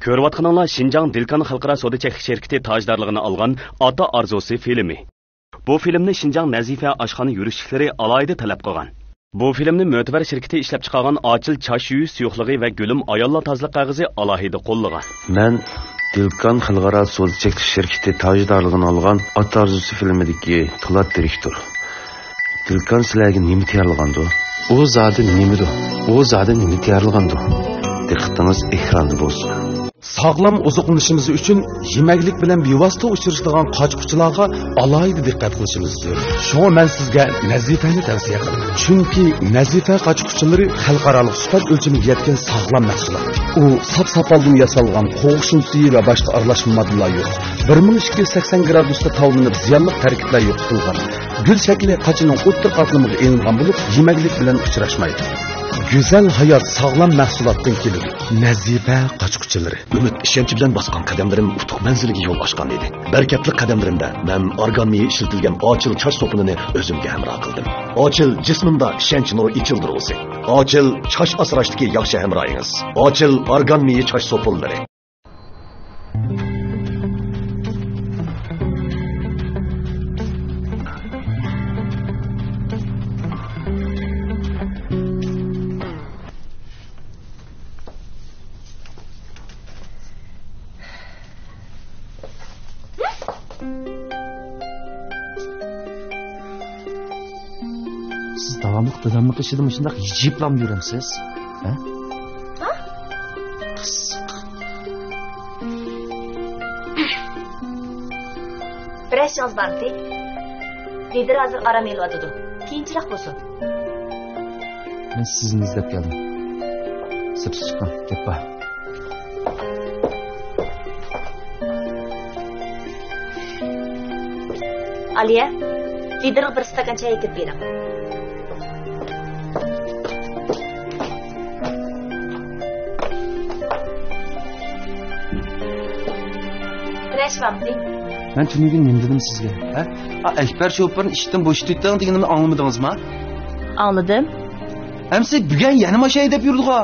Ko'rayotganinglar Şinjan Dilkan Xalqaro savdo cheklanish şirkati tajdorligini olgan Ota Arzusi filmi. Bu filmni Şinjan Nazifa oshxona yurishliklari alohida talab qilgan. Bu filmni mo'tabar shirkati ishlab chiqargan Ochil Chash Yuyi suyuqligi va Gulim ayollar tozaliq qog'ozi alohida qo'llagan. Men Dilkan Xalqaro savdo cheklanish shirkati tajdorligini olgan Ota Arzusi filmidagi Tulat direktor. Dilkan sizlarga nima tayyorlagandi? O zodi nimidi? O zodi nima tayyorlagandi? Diqqatingiz ekranda bo'lsin. Sağlam ozuqlanishimiz uchun yemaklik bilan bevosita uchrashadigan qochquchilarga alohida diqqat qilishimiz zarur. Shunga men sizga Nazifani tavsiya qilaman. Chunki Nazifa qochquchilari xalqaro sifat o'lchamiga yetgan sog'lom mahsulot. U sap-sapaldan yasalgan qo'g'shin suyi va boshqa aralashma moddalar yo'q. 1280 gradusda tavlanib ziyonli tarkiblar yo'qitilgan. Gül shakli qochining o'ttir qatlamiga elingan bo'lib, yemaklik bilan uchrashmaydi. Güzel hayat sağlam mahsulotdan keladi. Nazifa qochquchilari. Umid ishonch bilan bosgan qadamlarim utuq manziliga yo'l ochgan edi. Barakatli qadamlarimda men organ miyi ishlatilgan Ochil chash so'pini o'zimga hamroh qildim. Ochil jismimda ishonch nuri ichildirulsi. Ochil chash asrashdagi yaxshi hamrohingiz. Ochil organ miyi chash so'pilari. Siz davamlıq dadamlıq işidim şundaq yiyiplam yürümsiz. Ha? Ha? Beş yaz bardı. Lider hazır aram elvadıdı. Keyinchiroq bo'lsin. Men sizni izlab keldim. Sirsiz chiqqan, gap bor. Aliya, liderga bir stakan choy ekib bering. Besh vaqti. Ben tünügün nima dedim sizga? Ha? Ekber şoförün ishdan bo'shatdi deganimni anglamadingizmi? Anladım. Hem siz bugun yana mashay deb yurdi-ku.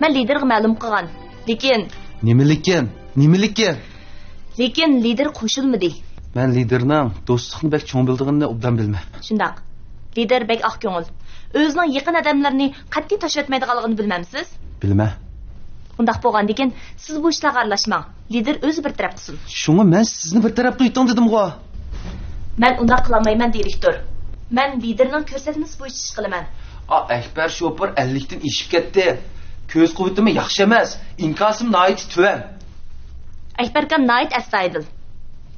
Men liderga ma'lum qilgan. Nimalikkan? Lekin lider qo'shilmadi. Men liderning do'stlikni bek cho'ng bildig'ini obdan bilman. Shundaq. Lider bek oq ko'ngil. O'zining yaqin odamlarini qat'iy tashlatmaydiganligini bilmamsiz? Bilma. Undaq bo'lgandan keyin siz bu ishlarga aralashmang. Lider o'zi bir taraf qilsin. Shunga men sizni bir tarafga aytdim dedim-ku. Men undaq qilmayman, direktor. Men liderning ko'rsatmasi bo'yicha ish qilaman. Ekber şoför 50 dan ishib ketdi. Ko'z quvvatim yaxshi emas. Inkosim noit tuvan. Ekberga noit astoydil.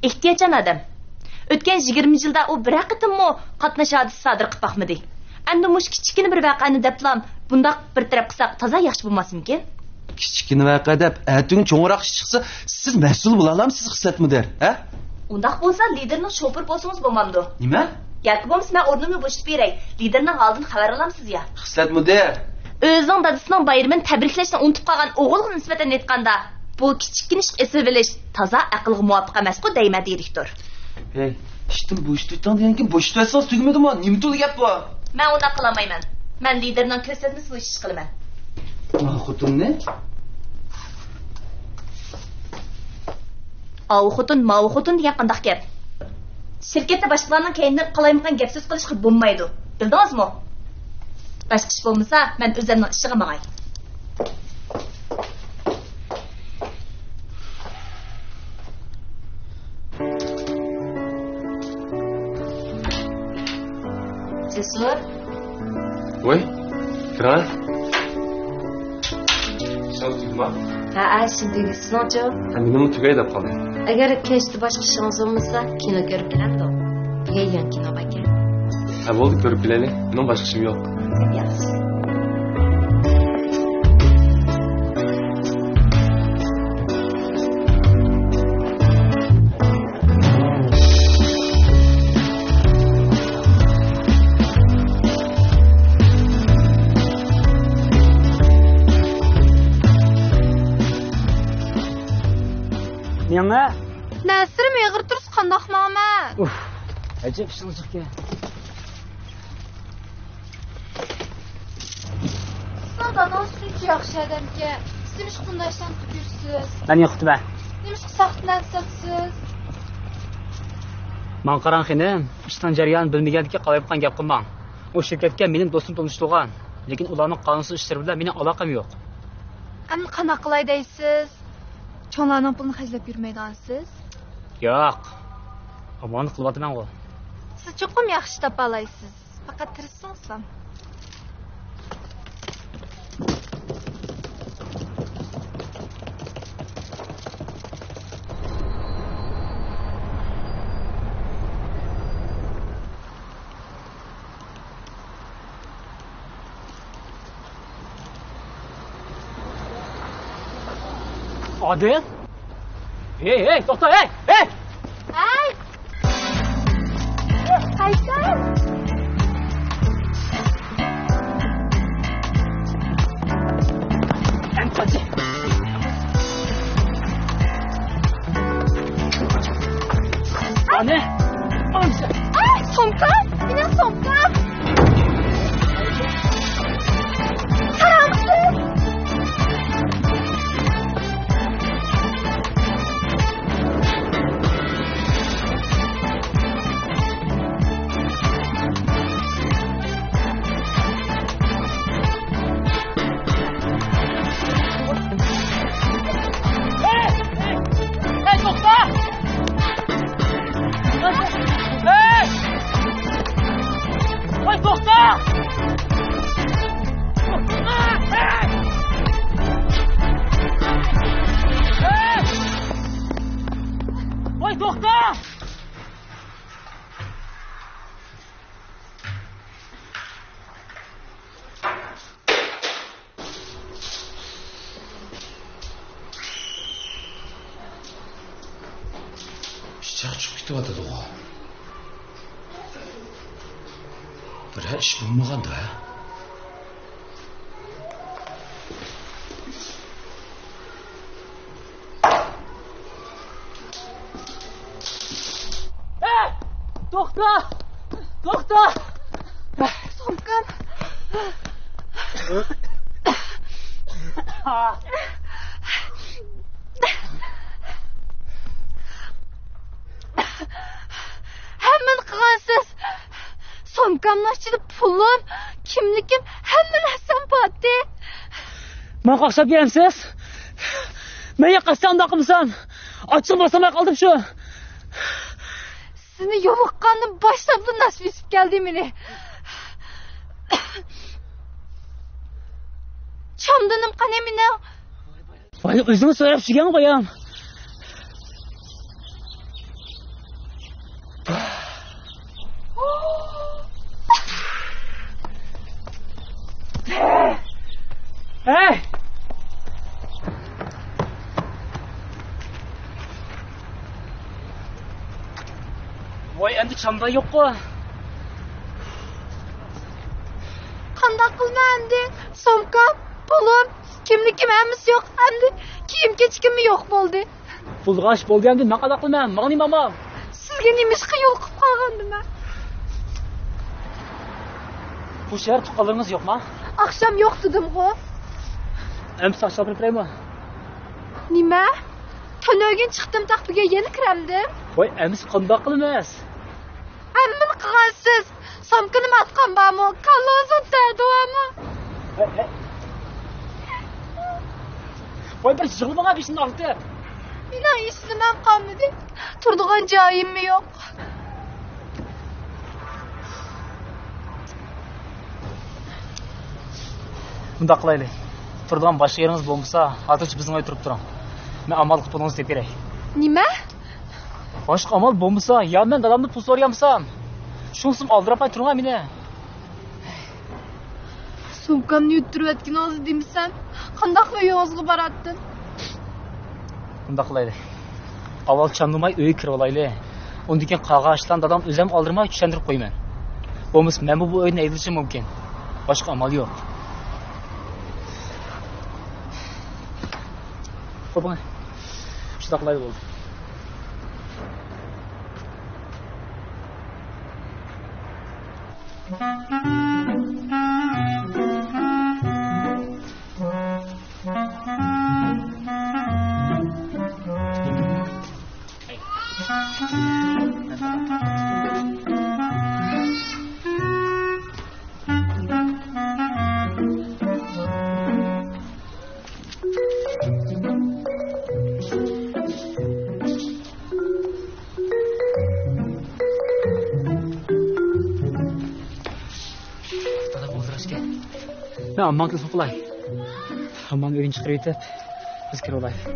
Ehtiyojchan odam. O'tgan 20 yilda u bir qatimmi qatnashadi sodir qilib baxmidi. Endi mush kichkina bir voqeani deblam bundaq bir taraf qilsak toza yaxshi bo'lmasmikin? Kichkina voqea deb atung cho'ngroq ish chiqsa siz mas'ul bo'la olamsiz xizmatmidar, ha? Undaq bo'lsa liderning shofir bo'lsangiz bo'lmamdi. Nima? Yoki bo'lmasa men o'rnimni bo'shatib beray. Liderning holidan xabar olamsiz ya. Xizmatmidar. O'zining dadasining bayramini tabriklashni unutib qolgan o'g'ilga nisbatan aytganda, bu kichkina ish esib bilish toza aqlga muvofiq emas-ku deyman, direktor. Hey, ishdan bo'shatdim deganki bo'shatsangiz tugmadimi? Nima to'g'ri gap bu? Men undaq qilmayman. Men liderning ko'rsatmasi bo'yicha ish qilaman. Xotinni? Mavu xotun degan qandaq gap. Shirkatda boshqalarning keyindan qalaymigan gap so'z qilishga bo'lmaydi. Bildingizmi? Boshqa ish bo'lmasa, men o'zimning ishiga mangay. Cesur. Oui, grand. Şanslıma. Şimdi gitsinchi. Menimni tugay deb qoldi. Agar kechda boshqa ishingiz bo'lmasa, kino ko'rib keladi. Yan kino ekan. Bo'ldi, ko'rib kelaylik. Mening boshqa ishim yo'q. Yaxshi. Yana? Nasir meğir turuz qandaq mama? Acayip şılcık ya. Dadan süt yaxşı adamga. Demiş bundaşdan tükürsüz. Ben yoxdum. Demiş saxtdan satsız. Man qaran xenim, ishdan jarayon bilmagandiki qo'yib qan gap qilmang. O shirkatga mening do'stim tanishtirgan, lekin ularning qonunsiz ishlari bilan mening aloqam yo'q. Endi qana qilay deysiz? Cho'nglarning pulini xajlab yurmaydansiz? Yo'q. Amonat qilyapman ku. Siz chuqum yaxshi topalaysiz. Faqat tirishsam. Adil? Hey, to'xta, hey! Ay! Haykal! Empati. Anne! Amca! Ay, somkam! Benim somkam! Karamsın! Hey, to'xta! Hey! Voy, to'xta! Voy, to'xta! Pichoq chiqib ketyapti o'g'il. Biror ish bo'lmaganda. Hey! To'xta! To'xta! Somkam! Hemen qilgansiz. Somkamni ichida pulim, kimligim hamma narsam bor-da. Men qo'shib beramsiz? Menga qasam qilsan. Ochib bosamay qoldim shu. Sizni yo'liqqandan boshlab nasib etib keldi meni. Chamdinim qani meni? Voy, o'zing so'rab chigan qo'yam. Hey! Voy, endi chamda yo'q-ku. Qanday qilma endi? Somkam, pulim, kimligim hammasi yo'q. Endi kiyim-kechkim yo'q bo'ldi. Pulg'ash bo'lganda men qanday qilman? Ma'ni mamam. Sizga nima ishqa yo'l qilib qolgandim men? Bu shahar tuqqanlaringiz yo'qmi? Akşam yo'q dedim-ku. Endi saçlar kiraymi? Nima? Tanogin chiqdim taxtiga yana kiramdim. Voy, endi qanday qilamiz? Hammani qilgansiz. Somkani matqan bormi? Kallozim tadavami? Voy, bir yig'ilmaga beshini oldi. Mening ismim qolmadi. Turadigan joyim yo'q. Bunda qilaylik. Turadigan boshqa yeringiz bo'lmasa, hozircha bizning uy turib turing. Men amal qilib pulingizni deb beray. Nima? Boshqa amal bo'lmasa, yo men dadamni pul so'rayamsam, shunsim oldirib turing meni. Sumkamni yuttirib aytganingiz demisam, qanday qilib yo'g'izga boratdim? Bunda qilaylik. Avval chandumay uyga kirib olaylik. Undan keyin qog'oshdan dadam o'zim oldirmay tushuntirib qo'yman. Bo'lmasa men bu uyni aydilishim mumkin. Boshqa amal yo'q. Qo'ping. Shunday qilaylik bo'ldi. ekan. Men amman telefon qilay. Amman uyini chiqarib yetib, biz kirib olaylik.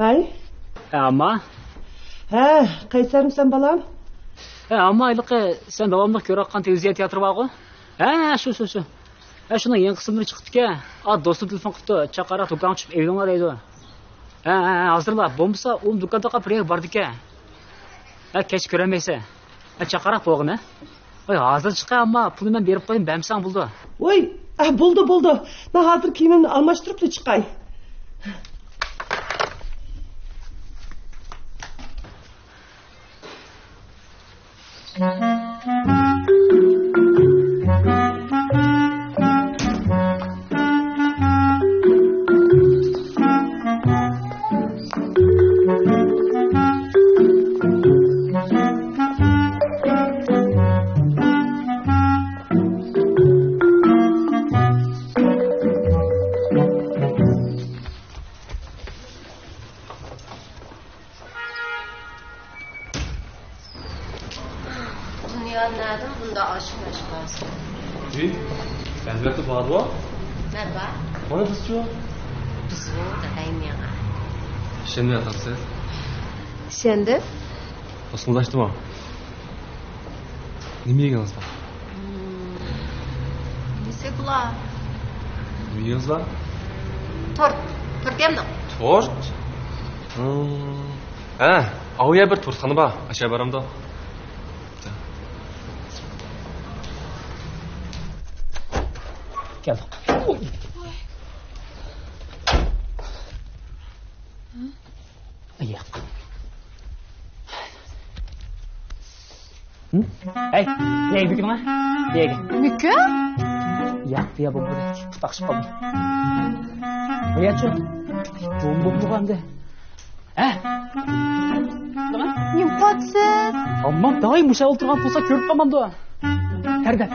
Ay. Amma. Ha, qaysarmisan balam? Amma ayliqi sen davomli ko'rayotgan televiziya teatri borku? Ha, shu. Shundan yangi qismlari chiqdi-ku. Do'stim telefon qildi, chaqara do'kon ochib evinglar deydi. Hozirlar bo'lmasa, u do'konda qolib bordi-ku. Kech ko'ramaysan. Chaqara qo'yg'ini. Hozir chiqa, ammo pulni men berib qo'yim, bamsang bo'ldi. Voy, bo'ldi. Men hozir kiyimimni almashtirib chiqay. Şimdi yatarsın. Şimdi? Osmanlaştı mı? Ne mi yiyiniz var? Nesi kula? Ne yiyiniz var? Tort. Tort yemdi. Tort? Avuya bir tortxana var. Aşağı baramda. Gel. Ayak. Hey, nereye gidiyorsun lan? Nereye gidiyorsun? Mükü? Yak diye bu böyle takışıp kaldı. Buraya çık. Bomba kaldı. Yımpatsız. Aman daha iyi muşa oturgan pulsa körüp kalmam da. Feride.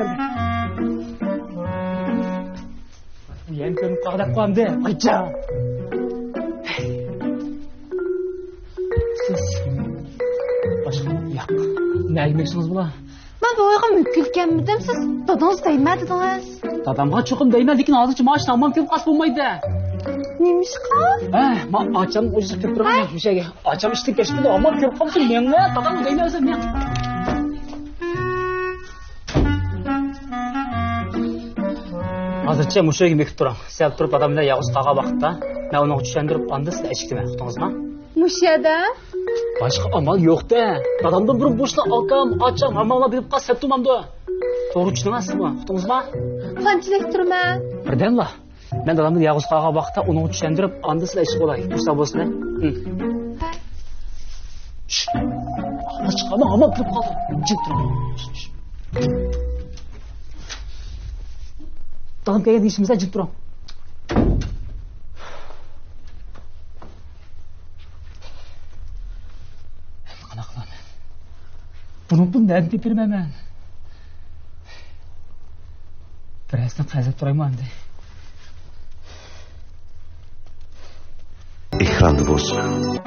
Yem körüp kaldı kaldı. Ayca. Siz başka yak. Ne yemeksiniz bula? Ben bu oyga mükülkenmidim, siz dadınız değmediniz. Dadamga çokum değmez, lekin ağzı maaşla aman köp kas bulmaydı. Neymiş kan? Açam ucuz köp durgan bir şey. Açam işte geçti de aman köp kalsın men ne? Dadam değmez men. Hazırcha musha yemek turam. Sen turib adamlar yağız qağa vaqtda, men onu tushundirib andı siz eshikdimi, uqdingizmi? Muşada? Başka amal yok da. Adamdan bir boşla akam, açam, hamamla bilip qas septumam da. To'g'ri tushunasizmi? Uqdingizmi? Qanchalik turman? Birdamla. Men adamni yağız qağa vaqtda onu tushundirib andı siz eshik bo'lay. Musa bo'lsin. Allah chiqama, hamam kirib qoldi. Jim tur. Tamam kaya deyishimizda jim turam. Bunu nereden tepirmem ben? Birazdan kazıp durayım andı. Ekranda bo'lsin.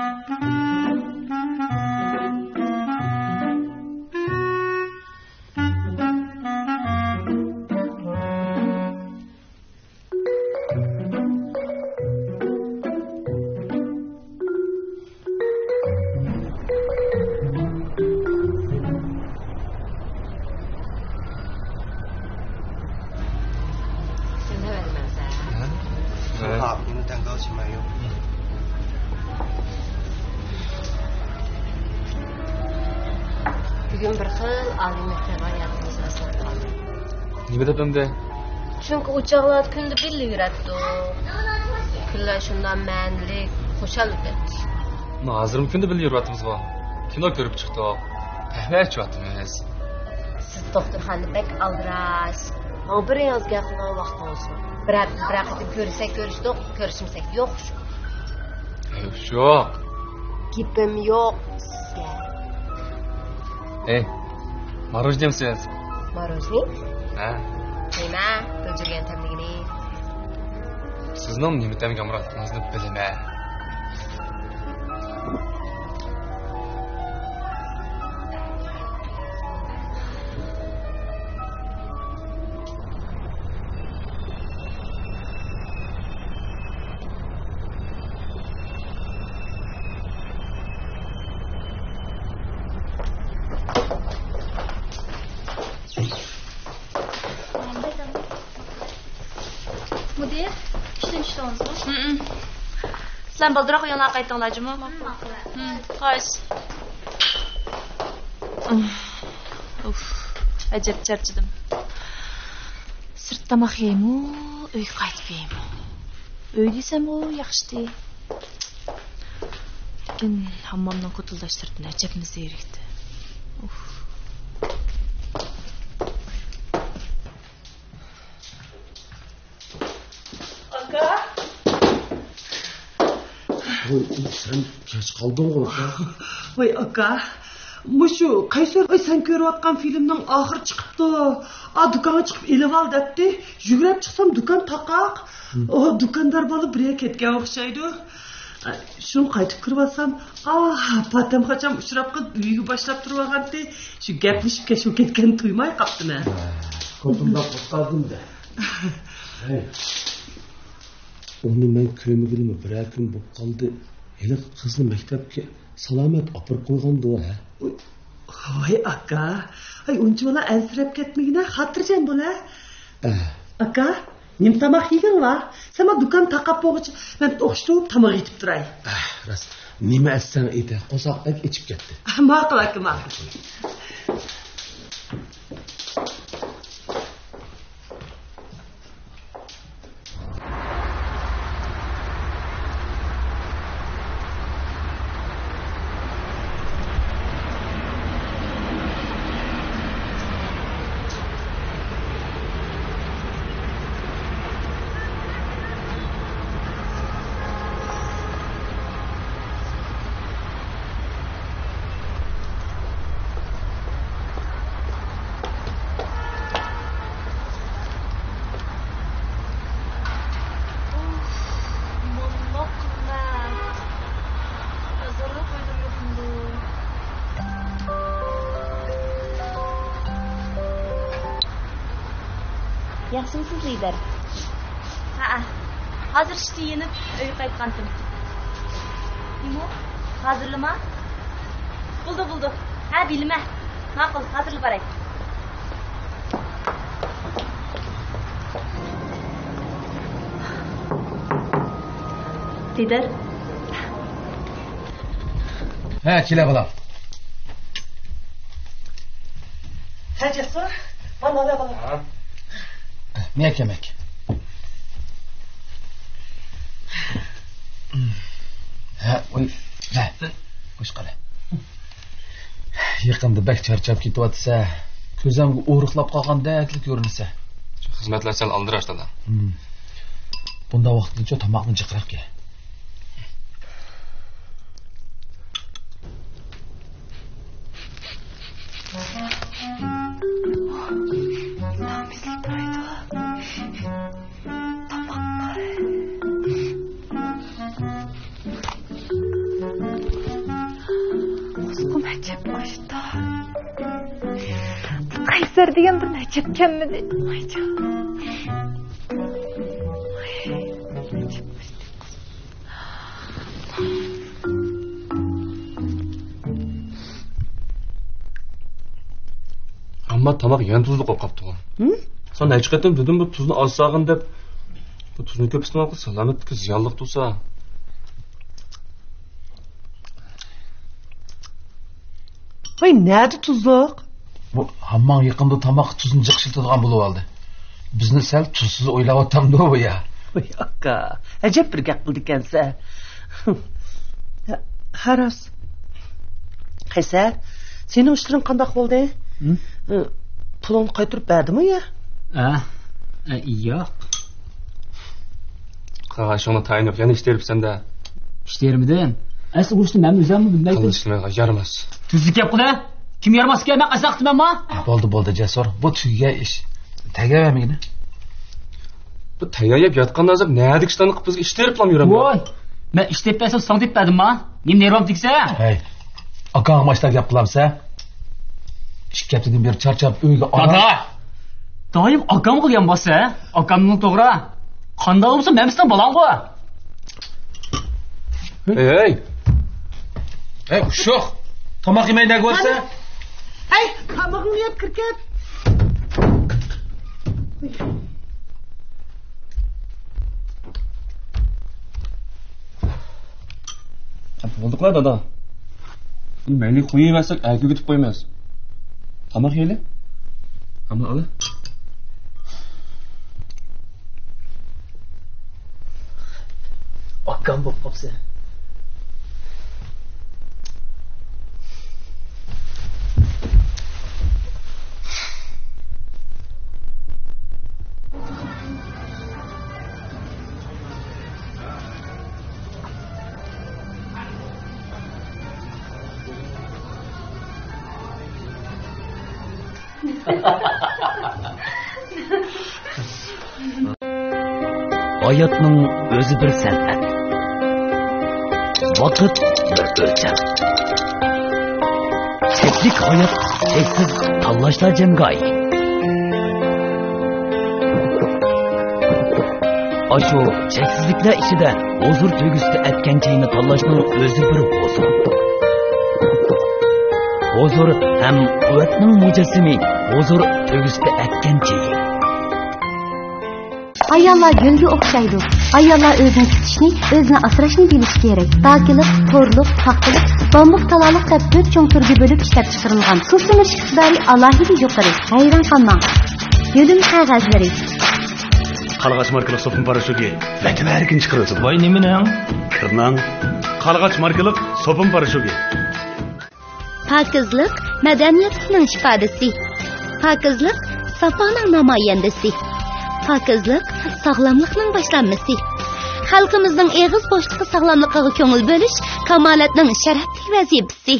Bugün bir xil alimetlarga hayatimiz aslan qoldi. Nima debimde? Chunki uchoqlar kunda birga yuratdi. Kunlar shundan ma'nilik, xo'shalik etdi. Hozir kunda birga yurvatimiz bor. Kino ko'rib chiqdi. Qahva ichayotimiz. Siz doktorxonni bek aldirasiz. Bir yozga qilgan vaqtingiz bor. Bir qatib ko'rishdik, ko'rishmasak yo'q shu. Yo'q. Gapim yo'q sizga. Мороженое siz. Мороженое? Ha. Nima? To'jirgan tamligini. Sizning nima demoqchiligingizni bilaman. Mudir, ishdan tushdingizmi? Sen baldiroq yana qaytdinglarmi? Qaysi? Ajab charchadim. Sirtda maxyaymi, uy qaytib yeymi? Uy desam u yaxshi. Lekin hammomdan qutulashtirdim, ajabni zerikdi. Sen geç kaldın oğlum. Vay aka. Muşu Qaysar sen ko'rayotgan filmning oxiri chiqibdi. Do'konga chiqib elib ol debdi. Yugurib chiqsam do'kon taqoq. O do'kondor bo'lib birga ketgan o'xshaydi. Shuni qaytib kirib olsam, patam qachon uchrab qilib uyga boshlab turib olgandi. Shu gaplashib kesib ketgan tuymay qopdimi? Qo'limda qotdim da. Onu men ko'migilmi bir kun bo'lib qoldi. Hele qizni maktabga salomat olib qo'ygandi o ha. Voy aka, uncha bola ansirab ketmagina, xotirjam bo'la. Aka, nim tamoq yeginglar? Sen do'kon taqab bo'g'ich, men o'xshitib tamoq yetib turay. Rost. Nima aytsang ayta, qo'soqdek ichib ketdi. Ma'qul aka, ma'qul. Yaxshimisiz lider? Hozir ishda yenib uy qaytgandim. Nima? Hozirlama? Buldi. Ha, bilma. Ma'qul, hozir boray. Lider? Ha, kela bolam. Ha, Jasur, mana da bolam. Ne yemek? Ha, oy, la, qo'sh qala. Yaqinda bak charchab ketyapsa, ko'zimga o'riqlab qolgandek ko'rinsa. Xizmatlar sal aldirashdilar. Bunda vaqtincha tomoqni jiqrab ke. Qaysar degan bir najab kammidi. Amma tomoq yana tuzli qolib qopti. Sen hech qatim dedim bu tuzni olsag'in deb. Bu tuzni ko'p iste'mol qilsa, salomatga ziyonliq tursa. Voy, nada tuzliq? Bu hamma yaqinda tomoq tuzni jiqshiltirgan bo'lib oldi. Bizni sal tuzsiz o'ylayotgandim bu ya. Voy aka, ajab bir gap qildi ekansa. Haros. Qaysar, sening ishlaring qanday bo'ldi? Pulni qaytarib berdimi ya? Yo'q. Qağa şunu tayinib, yana ishteribsan-da. İşlerimden. Asıl uçtu ben özümü bilmeydim. Qilishmaga yarmas. Tuzluk yap qila. Kim yarmas ki ben qasaqtım ama? Bo'ldi, Jasur. Bu tugiga ish. Tagavermagin. Bu tayyorlab yotgandan so'ng nima ishlarni qilib bizga ish teriblam yuraman. Voy. Men ish tepasam sang deb berdim-mi? Men nervam tegsa? Hey. Akang mashlar gap qilamsa? Ish kaptidan beri charchab uyga Dada. Doim akam qilgan bo'lsa, akamning to'g'ri. Qanday bo'lsa, men sizdan bolam-ku. Hey. Hey, sho'x. Tomoq yemaydan bo'lsa? Ay, tamog'imni yeb kirkat. Bo'ldiqlar dada. Mayli qo'yaversak, ayga ketib qo'ymas. Tomoq yeyli. Hamma ola. Akam bo'lib qopsa. Hayatning o'zi bir san'at. Vaqt bir o'lcham. Cheklik hayot cheksiz tanlashlar jamgoyi. Ashu cheksizliklar ichida huzur tuyg'usida aytgan chayni tanlashning o'zi bir huzur. Huzur ham quvvatning mujassimi, huzur tuyg'usida aytgan chayi. Ayollar gülge okşaydı. Ayollar özünü tutuşni, özünü asrashni bilish kerak. Pakilik, to'rliq, paxtalik, bambuk talalık deb 4 cho'ng turga bo'lib ishlab chiqarilgan. Susunish iqtidori alohida yuqori. Hayron qolmang. Yo'lim qog'ozlari. Qalg'ach markali sopun parashugi vakin erkin chiqarilsin. Voy nimaning? Kirnang. Qalg'ach markali sopun parashugi. Pokizlik madaniyatning ifodasi. Pokizlik safoning namoyandasi. Pokizlik sog'lomlikning boshlanmasi. Xalqimizning eg'iz bo'shliqi sog'lomligiga ko'ngil bo'lish kamolatning sharafli vazifasi.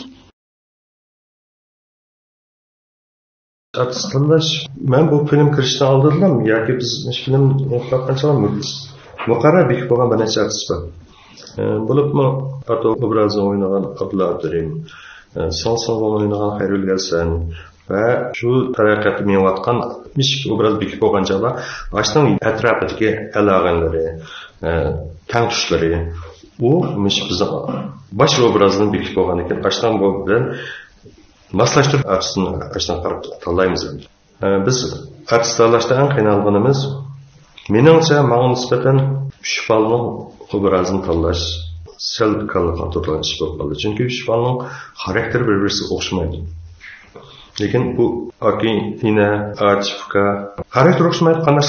Tanlash, men bu film kirishdan oldinlam yoki biz film qanchalar muqarrar bekib bo'lgan bir necha artist bor. Bo'libmi Ato obrazini o'ynagan Abdulla Abdurim, Son o'ynagan Xayrul Hasan va shu taraqqiyotni menayotgan mishk obraz bekib bo'lgan jaba, ashning atrofidagi aloqalari, tang tushlari, u mishk bizning bosh obrazini bekib bo'lgan ekan, ashdan bu bilan maslashtirib artistni ashdan qarab tanlaymiz endi. Biz artist tanlashda eng qiynalganimiz meningcha menga nisbatan Shifalning obrazini tanlash sel qilgan to'planish bo'lib qoldi. Chunki Shifalning xarakteri bir-biriga o'xshamaydi. Lekin bu Akin, Ina, Atifka xarakter o'xshamaydi, qanday